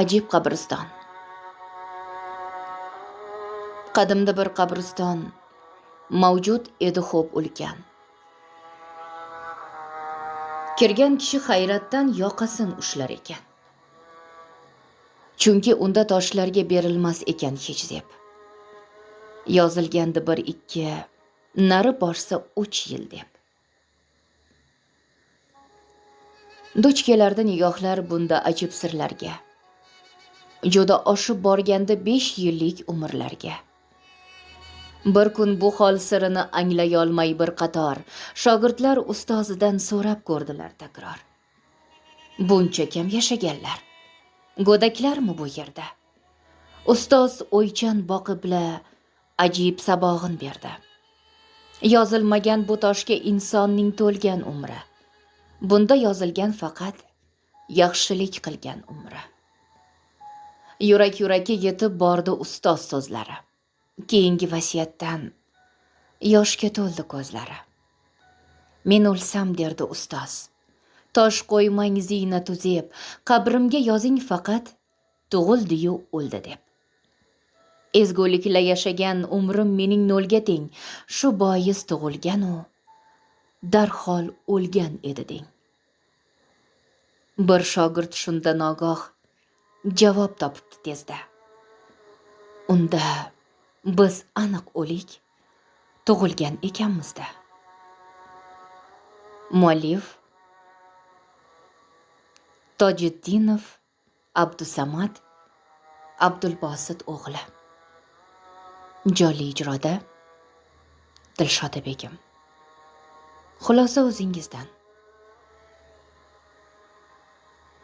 ajib qabriston. Qadimda bir qabriston mavjud edi xo'p ulkan. Kirgan kishi hayratdan yoqasin ushlar ekan. Chunki unda toshlarga berilmas ekan hech deb. Yozilgandi 1-2, nari borsa 3 yil deb. Duch kelardi nigohlar bunda ajib sirlarga. Juda oshib borganda 5 yillik umrlarga. Bir kun bu hol sirini anglay olmay bir qator shogirdlar ustozidan so'rab ko'rdilar takror. Buncha kam yashaganlar, go'daklarmi bu yerda? Ustoz o'ychan boqib bila ajib sabog'in berdi. Yozilmagan bu toshga insonning to'lgan umri. Bunda yozilgan faqat yaxshilik qilgan umri. Yurak-yurakka yetib bordi ustoz so'zlari. Keyingi vasiyatdan yoshga to'ldi ko'zlari. Men o'lsam derdi ustoz, tosh qo'ymang ziynatu zeb, qabrimga yozing faqat tug'ildi-yu o'ldi deb. Ezgulikla yashagan umrim mening nolga teng, shu bois tug'ilgan u darhol o'lgan edi deng. Bir shogird shunda nogoh javob topibdi tezda. Unda biz aniq o'lik tug'ilgan ekanmizda. Muallif Tojiddinov Abdusamad Abdulbosit o'g'li. Jonli ijroda Dilshoda Begim. Xulosa o'zingizdan.